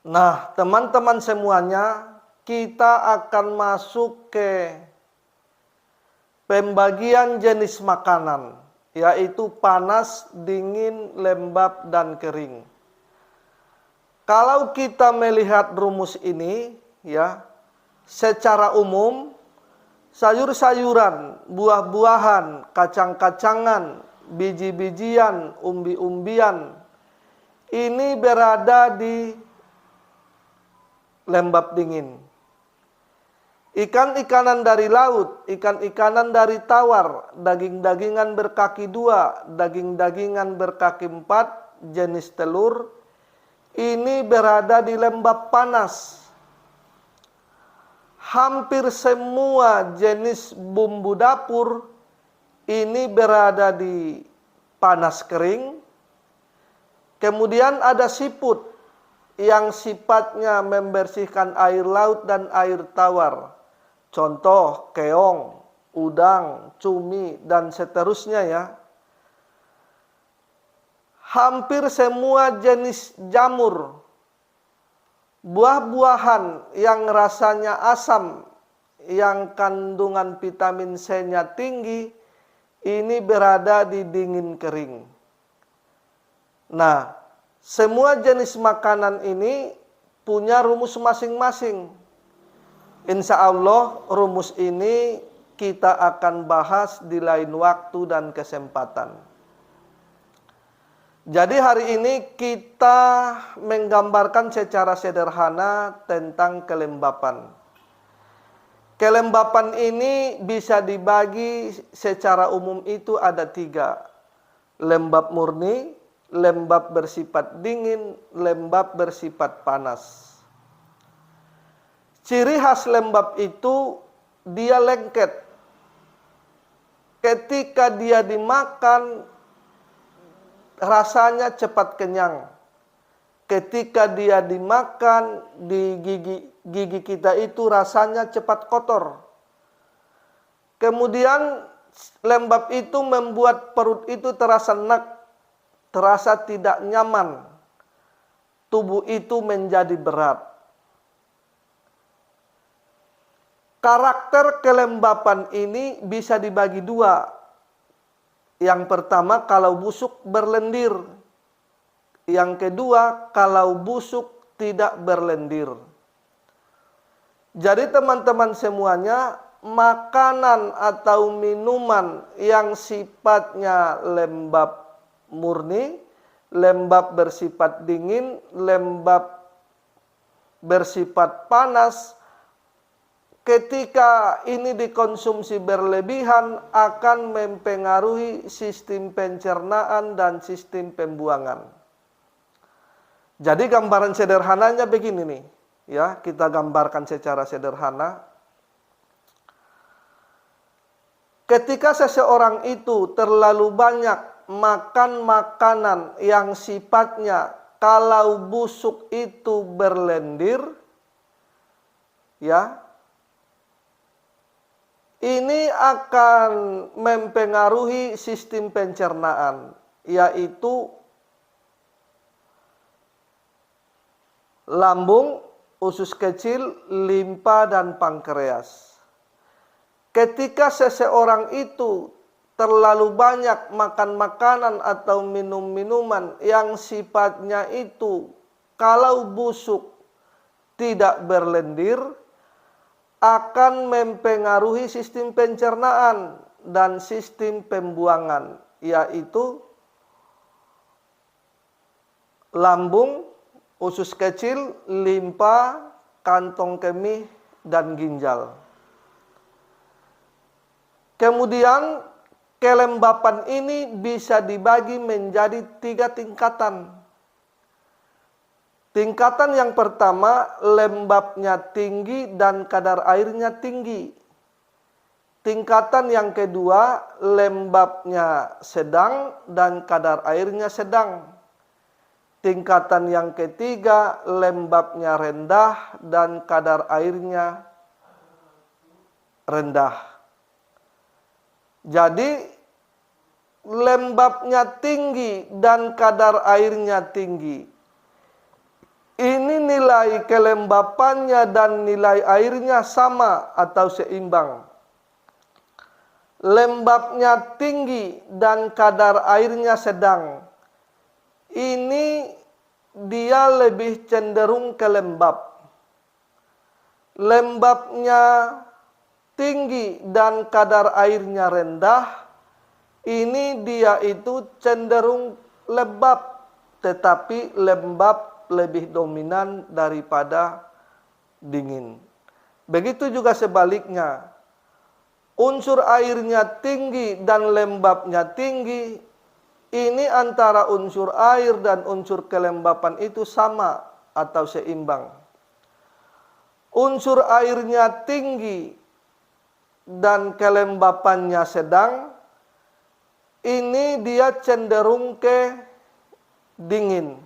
Nah, teman-teman semuanya, kita akan masuk ke pembagian jenis makanan, yaitu panas, dingin, lembab, dan kering. Kalau kita melihat rumus ini, ya, secara umum, sayur-sayuran, buah-buahan, kacang-kacangan, biji-bijian, umbi-umbian, ini berada di lembab dingin. Ikan-ikanan dari laut, ikan-ikanan dari tawar, daging-dagingan berkaki 2, daging-dagingan berkaki 4, jenis telur, ini berada di lembab panas. Hampir semua jenis bumbu dapur ini berada di panas kering. Kemudian ada siput yang sifatnya membersihkan air laut dan air tawar. Contoh keong, udang, cumi, dan seterusnya ya. Hampir semua jenis jamur, buah-buahan yang rasanya asam, yang kandungan vitamin C-nya tinggi, ini berada di dingin kering. Nah, semua jenis makanan ini punya rumus masing-masing. Insya Allah rumus ini kita akan bahas di lain waktu dan kesempatan. Jadi hari ini kita menggambarkan secara sederhana tentang kelembapan. Kelembapan ini bisa dibagi secara umum itu ada 3. Lembab murni, lembab bersifat dingin, lembab bersifat panas. Ciri khas lembab itu dia lengket. Ketika dia dimakan, rasanya cepat kenyang. Ketika dia dimakan, di gigi kita itu rasanya cepat kotor. Kemudian lembab itu membuat perut itu terasa enak, terasa tidak nyaman. Tubuh itu menjadi berat. Karakter kelembapan ini bisa dibagi 2. Yang pertama, kalau busuk berlendir. Yang kedua, kalau busuk tidak berlendir. Jadi teman-teman semuanya, makanan atau minuman yang sifatnya lembab murni, lembab bersifat dingin, lembab bersifat panas, ketika ini dikonsumsi berlebihan akan mempengaruhi sistem pencernaan dan sistem pembuangan. Jadi gambaran sederhananya begini nih, ya, kita gambarkan secara sederhana. Ketika seseorang itu terlalu banyak makan makanan yang sifatnya kalau busuk itu berlendir, ya, ini akan mempengaruhi sistem pencernaan, yaitu lambung, usus kecil, limpa, dan pankreas. Ketika seseorang itu terlalu banyak makan makanan atau minum minuman yang sifatnya itu kalau busuk tidak berlendir, akan mempengaruhi sistem pencernaan dan sistem pembuangan, yaitu lambung, usus kecil, limpa, kantong kemih, dan ginjal. Kemudian kelembapan ini bisa dibagi menjadi 3 tingkatan. Tingkatan yang pertama, lembabnya tinggi dan kadar airnya tinggi. Tingkatan yang kedua, lembabnya sedang dan kadar airnya sedang. Tingkatan yang ketiga, lembabnya rendah dan kadar airnya rendah. Jadi, lembabnya tinggi dan kadar airnya tinggi. Ini nilai nilai kelembapannya dan nilai airnya sama atau seimbang. Lembabnya tinggi dan kadar airnya sedang. Ini dia lebih cenderung ke lembab. Lembabnya tinggi dan kadar airnya rendah. Ini dia itu cenderung lembab, tetapi lembab lebih dominan daripada dingin. Begitu juga sebaliknya. Unsur airnya tinggi dan lembabnya tinggi, ini antara unsur air dan unsur kelembapan itu sama atau seimbang. Unsur airnya tinggi dan kelembapannya sedang, ini dia cenderung ke dingin.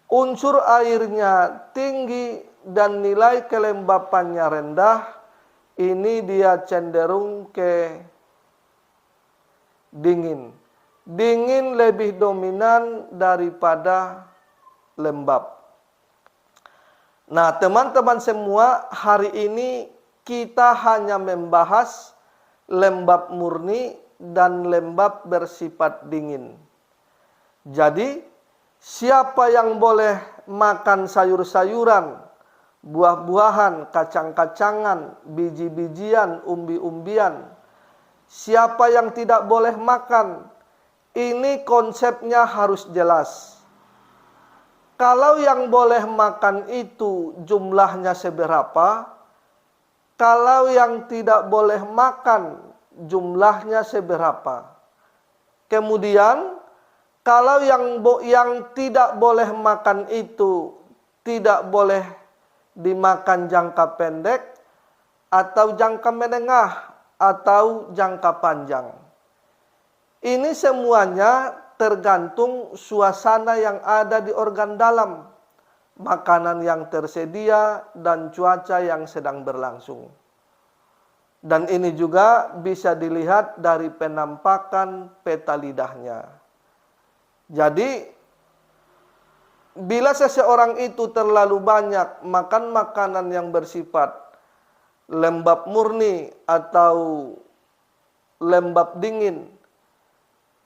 Unsur airnya tinggi dan nilai kelembapannya rendah, ini dia cenderung ke dingin. Dingin lebih dominan daripada lembab. Nah, teman-teman semua, hari ini kita hanya membahas lembab murni dan lembab bersifat dingin. Jadi, siapa yang boleh makan sayur-sayuran, buah-buahan, kacang-kacangan, biji-bijian, umbi-umbian. Siapa yang tidak boleh makan? Ini konsepnya harus jelas. Kalau yang boleh makan itu jumlahnya seberapa? Kalau yang tidak boleh makan jumlahnya seberapa? Kemudian, kalau yang tidak boleh makan itu tidak boleh dimakan jangka pendek atau jangka menengah atau jangka panjang. Ini semuanya tergantung suasana yang ada di organ dalam, makanan yang tersedia dan cuaca yang sedang berlangsung. Dan ini juga bisa dilihat dari penampakan peta lidahnya. Jadi, bila seseorang itu terlalu banyak makan makanan yang bersifat lembab murni atau lembab dingin,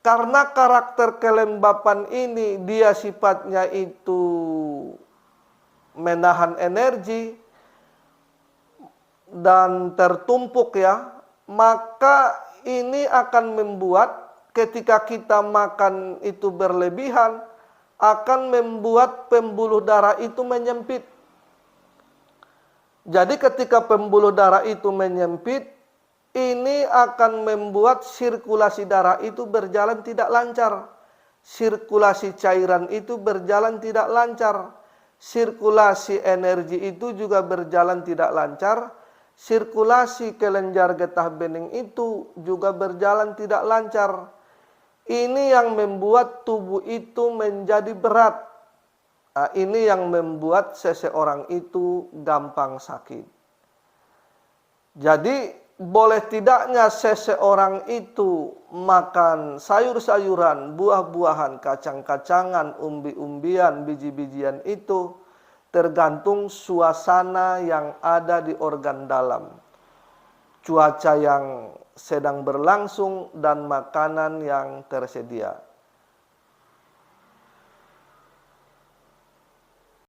karena karakter kelembapan ini dia sifatnya itu menahan energi dan tertumpuk ya, maka ini akan membuat ketika kita makan itu berlebihan, akan membuat pembuluh darah itu menyempit. Jadi ketika pembuluh darah itu menyempit, ini akan membuat sirkulasi darah itu berjalan tidak lancar. Sirkulasi cairan itu berjalan tidak lancar. Sirkulasi energi itu juga berjalan tidak lancar. Sirkulasi kelenjar getah bening itu juga berjalan tidak lancar. Ini yang membuat tubuh itu menjadi berat. Nah, ini yang membuat seseorang itu gampang sakit. Jadi, boleh tidaknya seseorang itu makan sayur-sayuran, buah-buahan, kacang-kacangan, umbi-umbian, biji-bijian itu tergantung suasana yang ada di organ dalam. Cuaca yang sedang berlangsung dan makanan yang tersedia.